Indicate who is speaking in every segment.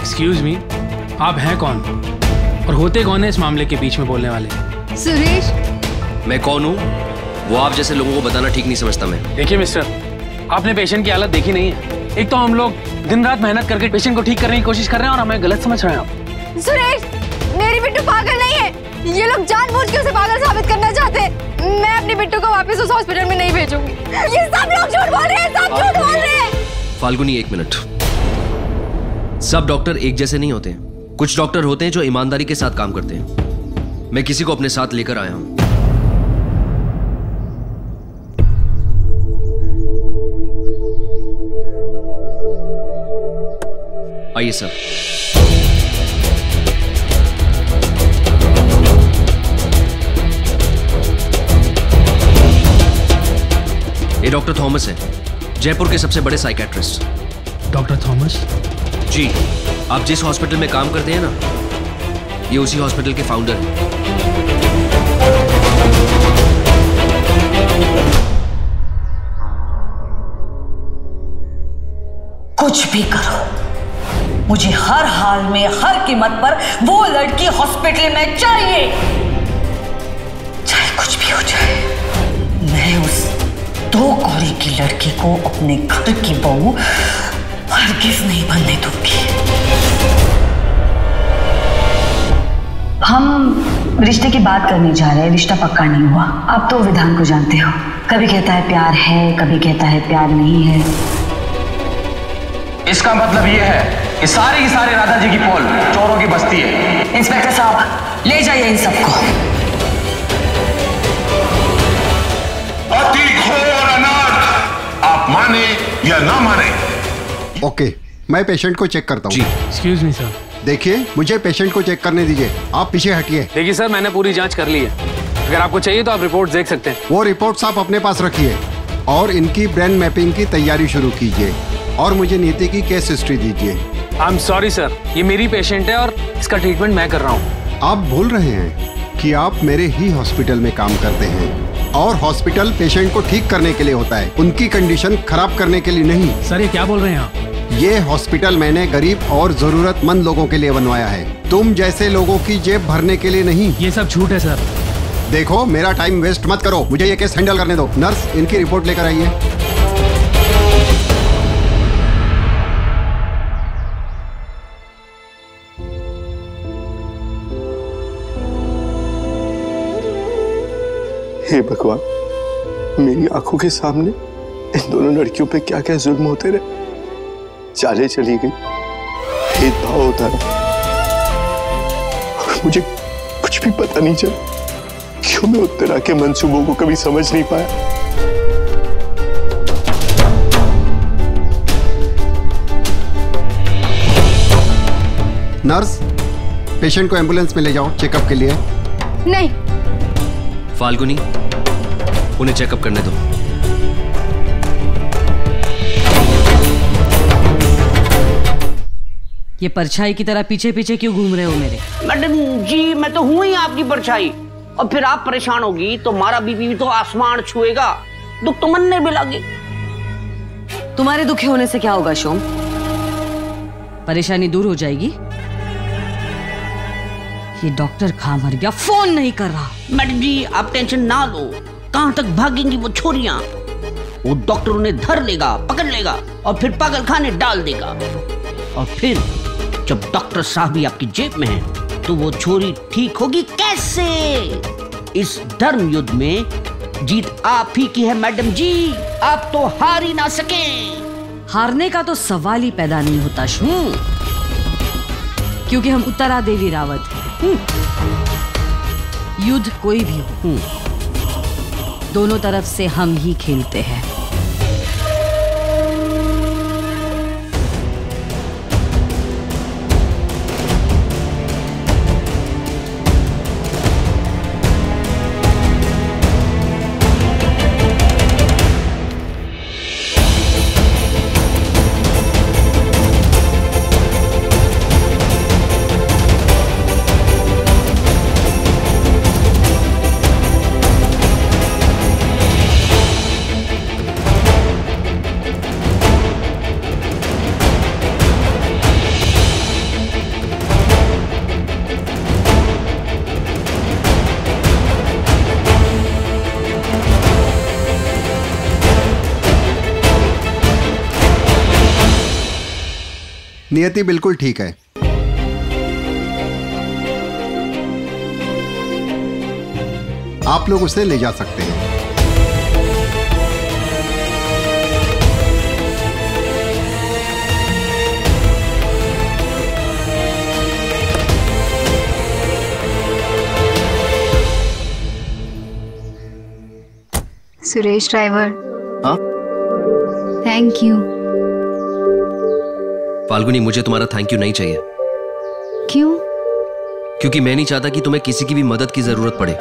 Speaker 1: Excuse me, आप हैं कौन और होते कौन है इस मामले के बीच में बोलने वाले?
Speaker 2: सुरेश।
Speaker 3: मैं कौन हूँ वो आप जैसे लोगों को बताना ठीक नहीं समझता मैं।
Speaker 1: देखिए मिस्टर, आपने पेशेंट की हालत देखी नहीं है। एक तो हम लोग दिन रात मेहनत करके पेशेंट को ठीक करने की कोशिश कर रहे हैं और हमें गलत समझ रहे हैं आप।
Speaker 2: सुरेश, मेरी बिट्टू पागल नहीं है, ये लोग जानबूझ के उसे पागल साबित करना चाहते हैं। मैं अपनी बिट्टू को वापस उस हॉस्पिटल में नहीं भेजूंगी। ये सब लोग झूठ बोल रहे हैं, सब झूठ बोल रहे हैं।
Speaker 3: फाल्गुनी, एक मिनट। सब डॉक्टर एक जैसे नहीं होते। कुछ डॉक्टर होते हैं जो ईमानदारी के साथ काम करते हैं। मैं किसी को अपने साथ लेकर आया हूं। आइए सर। ये डॉक्टर थॉमस है, जयपुर के सबसे बड़े साइकेट्रिस्ट।
Speaker 1: Doctor Thomas?
Speaker 3: जी, आप जिस हॉस्पिटल में काम करते हैं ना, ये उसी हॉस्पिटल के फाउंडर हैं।
Speaker 4: कुछ भी करो, मुझे हर हाल में हर कीमत पर वो लड़की हॉस्पिटल में चाहिए, चाहे कुछ भी हो जाए। मैं उस 2 कौड़ी की लड़की को अपने घर की बहू हरगिज नहीं बनने दूंगी।
Speaker 5: हम रिश्ते की बात करने जा रहे हैं, रिश्ता पक्का नहीं हुआ। आप तो विधान को जानते हो, कभी कहता है प्यार है, कभी कहता है प्यार नहीं है।
Speaker 6: इसका मतलब ये है कि सारे की सारे राधा जी की पोल चोरों की बस्ती है।
Speaker 4: इंस्पेक्टर साहब, ले जाइए इन सबको।
Speaker 7: अति घोर अनर्थ, आप माने या ना माने।
Speaker 8: ओके, मैं पेशेंट को चेक करता हूँ।
Speaker 3: जी।
Speaker 1: Excuse me sir.
Speaker 8: देखिए, मुझे पेशेंट को चेक करने दीजिए। आप पीछे हटिए।
Speaker 1: देखिए सर, मैंने पूरी जांच कर ली है। अगर आपको चाहिए तो आप रिपोर्ट देख सकते हैं।
Speaker 8: वो रिपोर्ट्स आप अपने पास रखिए और इनकी ब्रेन मैपिंग की तैयारी शुरू कीजिए और मुझे नीति की केस हिस्ट्री दीजिए।
Speaker 1: आई एम सॉरी सर, ये मेरी पेशेंट है और इसका ट्रीटमेंट मैं कर रहा हूँ।
Speaker 8: आप भूल रहे हैं कि आप मेरे ही हॉस्पिटल में काम करते हैं और हॉस्पिटल पेशेंट को ठीक करने के लिए होता है, उनकी कंडीशन खराब करने के लिए नहीं।
Speaker 1: सर, ये क्या बोल रहे हैं आप?
Speaker 8: ये हॉस्पिटल मैंने गरीब और जरूरतमंद लोगों के लिए बनवाया है, तुम जैसे लोगों की जेब भरने के लिए नहीं।
Speaker 1: ये सब झूठ है सर।
Speaker 8: देखो, मेरा टाइम वेस्ट मत करो, मुझे ये केस हैंडल करने दो। नर्स, इनकी रिपोर्ट लेकर आइए।
Speaker 9: हे भगवान, मेरी आंखों के सामने इन दोनों लड़कियों पे क्या क्या जुल्म होते रहे। चाले चली गई, भेदभाव होता रहा और मुझे कुछ भी पता नहीं चला क्यों मैं उत्तरा के मंसूबों को कभी समझ नहीं पाया।
Speaker 8: नर्स, पेशेंट को एम्बुलेंस में ले जाओ चेकअप के लिए।
Speaker 2: नहीं।
Speaker 3: फाल्गुनी, उन्हें चेकअप करने दो।
Speaker 4: ये परछाई की तरह पीछे पीछे क्यों घूम रहे हो मेरे?
Speaker 10: मैडम जी, मैं तो हूं ही आपकी परछाई, और फिर आप परेशान होगी तो हमारा बीपी भी तो आसमान छुएगा, दुख तो मन में भी लगे।
Speaker 4: तुम्हारे दुखी होने से क्या होगा शोम? परेशानी दूर हो जाएगी। ये डॉक्टर कहाँ मर गया, फोन नहीं कर रहा।
Speaker 10: मैडम जी, आप टेंशन ना लो, कहां तक भागेंगी वो छोरियां? वो डॉक्टर उन्हें धर लेगा, पकड़ लेगा और फिर पागल खाने डाल देगा। और फिर जब डॉक्टर साहब भी आपकी जेब में है तो वो छोरी ठीक होगी कैसे? इस धर्म युद्ध में जीत आप ही की है मैडम जी, आप तो हार ही ना सके।
Speaker 4: हारने का तो सवाल ही पैदा नहीं होता शोम, क्योंकि हम उत्तरा देवी रावत हैं। युद्ध कोई भी हो, दोनों तरफ से हम ही खेलते हैं।
Speaker 8: नियति बिल्कुल ठीक है। आप लोग उसे ले जा सकते हैं।
Speaker 2: सुरेश ड्राइवर।
Speaker 3: हाँ?
Speaker 2: Thank you.
Speaker 3: फाल्गुनी, मुझे तुम्हारा थैंक यू नहीं चाहिए।
Speaker 2: क्यों?
Speaker 3: क्योंकि मैं नहीं चाहता कि तुम्हें किसी की भी मदद की जरूरत पड़े,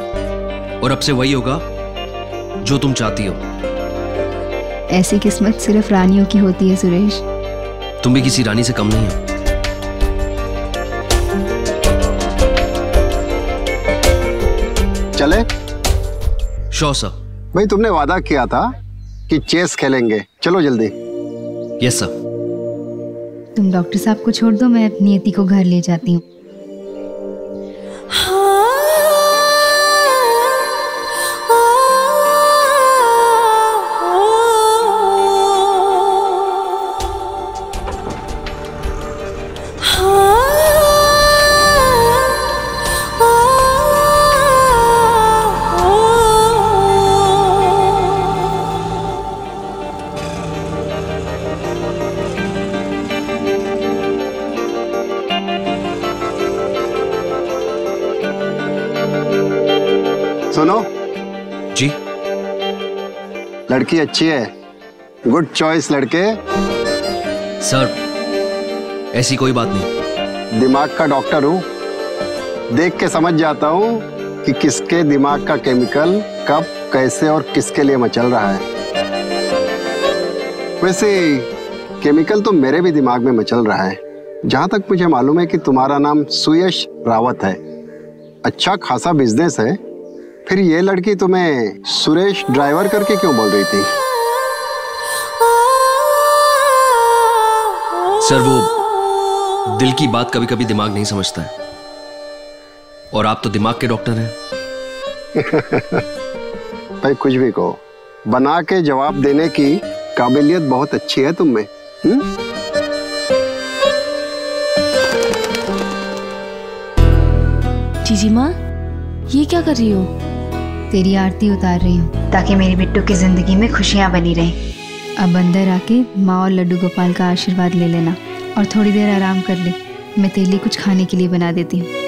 Speaker 3: और अब से वही होगा जो तुम चाहती हो।
Speaker 2: ऐसी किस्मत सिर्फ रानियों की होती है सुरेश।
Speaker 3: तुम भी किसी रानी से कम नहीं हो।
Speaker 8: चले?
Speaker 3: Sure sir.
Speaker 8: भाई तुमने वादा किया था कि चेस खेलेंगे, चलो जल्दी।
Speaker 3: Yes sir.
Speaker 2: तुम डॉक्टर साहब को छोड़ दो, मैं नियति को घर ले जाती हूँ।
Speaker 8: सुनो
Speaker 3: जी।
Speaker 8: लड़की अच्छी है, गुड चॉइस लड़के।
Speaker 3: सर ऐसी कोई बात नहीं।
Speaker 8: दिमाग का डॉक्टर हूँ, देख के समझ जाता हूँ कि किसके दिमाग का केमिकल कब कैसे और किसके लिए मचल रहा है। वैसे केमिकल तो मेरे भी दिमाग में मचल रहा है। जहां तक मुझे मालूम है कि तुम्हारा नाम सुयश रावत है, अच्छा खासा बिजनेस है, फिर ये लड़की तुम्हें सुरेश ड्राइवर करके क्यों बोल रही थी?
Speaker 3: सर वो दिल की बात कभी कभी दिमाग नहीं समझता है, और आप तो दिमाग के डॉक्टर हैं।
Speaker 8: भाई कुछ भी कहो, बना के जवाब देने की काबिलियत बहुत अच्छी है तुम में।
Speaker 2: जीजी माँ, ये क्या कर रही हो? तेरी आरती उतार रही हूँ ताकि मेरी बिट्टू की जिंदगी में खुशियाँ बनी रहें। अब अंदर आके माँ और लड्डू गोपाल का आशीर्वाद ले लेना और थोड़ी देर आराम कर ले। मैं तेरे लिए कुछ खाने के लिए बना देती हूँ।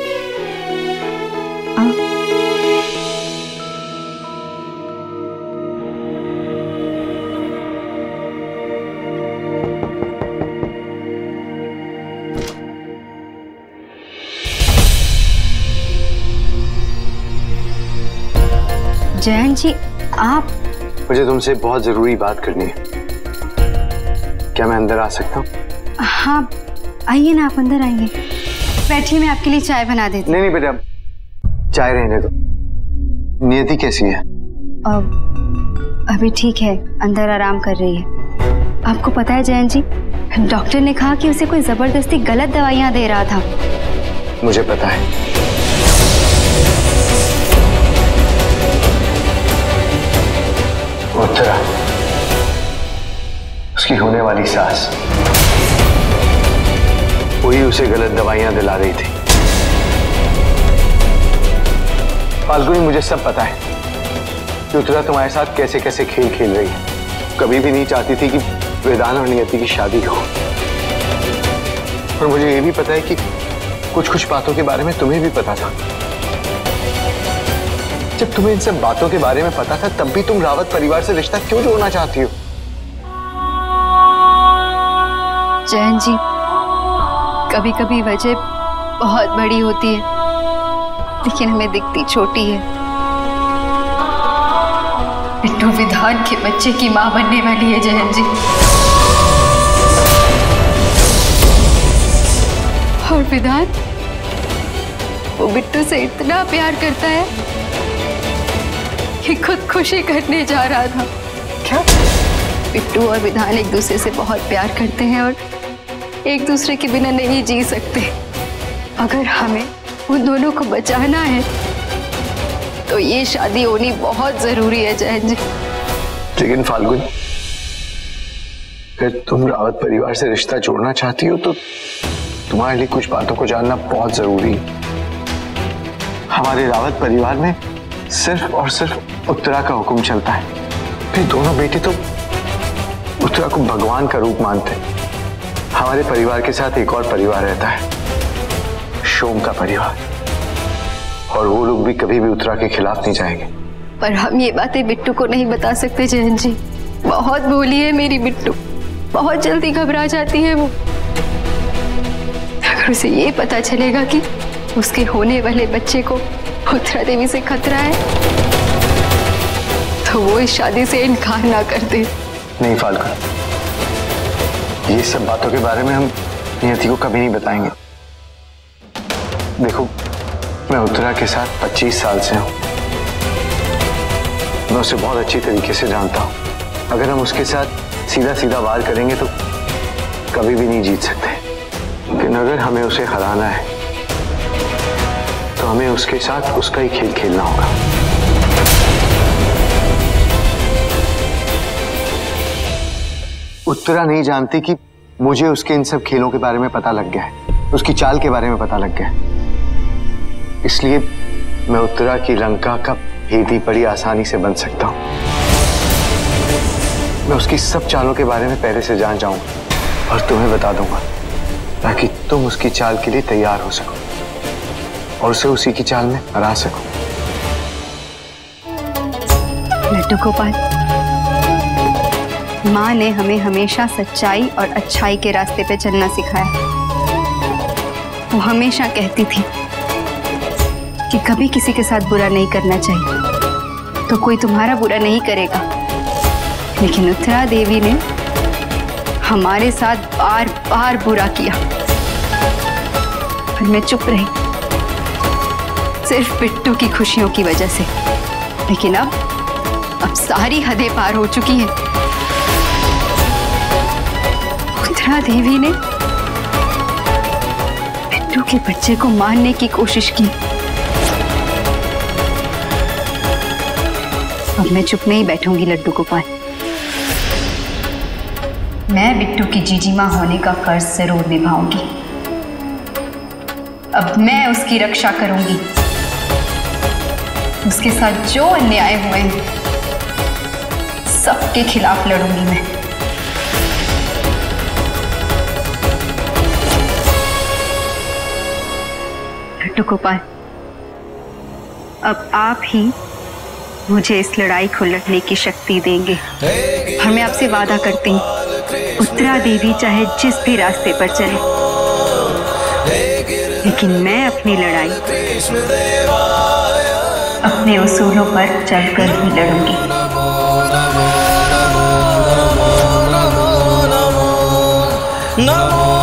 Speaker 2: जयंत जी, आप?
Speaker 9: मुझे तुमसे बहुत जरूरी बात करनी है। क्या मैं अंदर आ सकता हूँ?
Speaker 2: हाँ आइए ना, आप अंदर आइए। बैठिए, मैं आपके लिए चाय बना देती हूँ।
Speaker 9: नहीं बेटा, चाय रहने दो। नियति कैसी है?
Speaker 2: अभी ठीक है, अंदर आराम कर रही है। आपको पता है जयंत जी, डॉक्टर ने कहा कि उसे कोई जबरदस्ती गलत दवाइयाँ दे रहा था।
Speaker 9: मुझे पता है। उत्तरा, उसकी होने वाली सास, वही उसे गलत दवाइयां दिला रही थी। फाल्गुनी, मुझे सब पता है कि उत्तरा तुम्हारे साथ कैसे कैसे खेल खेल रही है। कभी भी नहीं चाहती थी कि वेदान और नियति की शादी हो। और मुझे ये भी पता है कि कुछ कुछ बातों के बारे में तुम्हें भी पता था। जब तुम्हें इन सब बातों के बारे में पता था, तब भी तुम रावत परिवार से रिश्ता क्यों जोड़ना चाहती हो?
Speaker 2: जयंत जी, कभी कभी वजह बहुत बड़ी होती है, लेकिन हमें दिखती छोटी है। बिट्टू विधान के बच्चे की मां बनने वाली है जयंत जी, और विधान वो बिट्टू से इतना प्यार करता है कि खुदकुशी करने जा रहा था।
Speaker 9: क्या?
Speaker 2: बिट्टू और विधान एक दूसरे से बहुत प्यार करते हैं और एक दूसरे के बिना नहीं जी सकते। अगर हमें उन दोनों को बचाना है तो ये शादी होनी बहुत जरूरी है जयंत जी।
Speaker 9: लेकिन फाल्गुनी, अगर तुम रावत परिवार से रिश्ता जोड़ना चाहती हो तो तुम्हारे लिए कुछ बातों को जानना बहुत जरूरी है। हमारे रावत परिवार में सिर्फ और सिर्फ उत्तरा का हुक्म चलता है। फिर दोनों बेटे तो उत्तरा को भगवान का रूप मानते हैं। हमारे परिवार के साथ एक और परिवार रहता है, शोम का परिवार, और वो लोग भी कभी भी उत्तरा के खिलाफ नहीं जाएंगे।
Speaker 2: पर हम ये बातें बिट्टू को नहीं बता सकते जयंत जी। बहुत भोली है मेरी बिट्टू, बहुत जल्दी घबरा जाती है वो। अगर उसे ये पता चलेगा कि उसके होने वाले बच्चे को उत्तरा देवी से खतरा है तो वो इस शादी से इनकार ना कर दे।
Speaker 9: नहीं फाल्गुन, ये सब बातों के बारे में हम नियति को कभी नहीं बताएंगे। देखो, मैं उत्तरा के साथ 25 साल से हूं। मैं उसे बहुत अच्छी तरीके से जानता हूं। अगर हम उसके साथ सीधा सीधा वार करेंगे तो कभी भी नहीं जीत सकते। लेकिन अगर हमें उसे हराना है तो हमें उसके साथ उसका ही खेल खेलना होगा। उत्तरा नहीं जानती कि मुझे उसके इन सब खेलों के बारे में पता लग गया है, उसकी चाल के बारे में पता लग गया है। इसलिए मैं उत्तरा की लंका का भेदी बड़ी आसानी से बन सकता हूं। मैं उसकी सब चालों के बारे में पहले से जान जाऊंगा और तुम्हें बता दूंगा, ताकि तुम उसकी चाल के लिए तैयार हो सको और उसे उसी की चाल में हरा सको।
Speaker 2: लड्डू गोपाल, माँ ने हमें हमेशा सच्चाई और अच्छाई के रास्ते पे चलना सिखाया। वो हमेशा कहती थी कि कभी किसी के साथ बुरा नहीं करना चाहिए, तो कोई तुम्हारा बुरा नहीं करेगा। लेकिन उत्तरा देवी ने हमारे साथ बार बार बुरा किया, पर मैं चुप रही, सिर्फ बिट्टू की खुशियों की वजह से। लेकिन अब सारी हदें पार हो चुकी हैं। उत्तरा देवी ने बिट्टू के बच्चे को मारने की कोशिश की। अब मैं चुप नहीं बैठूंगी लड्डू गोपाल। मैं बिट्टू की जीजी माँ होने का फर्ज जरूर निभाऊंगी। अब मैं उसकी रक्षा करूंगी। उसके साथ जो अन्याय हुए हैं सबके खिलाफ लड़ूंगी मैं। लड्डू गोपाल, अब आप ही मुझे इस लड़ाई को लड़ने की शक्ति देंगे। और मैं आपसे वादा करती हूँ, उत्तरा देवी चाहे जिस भी रास्ते पर चले, लेकिन मैं अपनी लड़ाई अपने उसूलों पर चलकर ही लड़ूंगी।
Speaker 11: नमो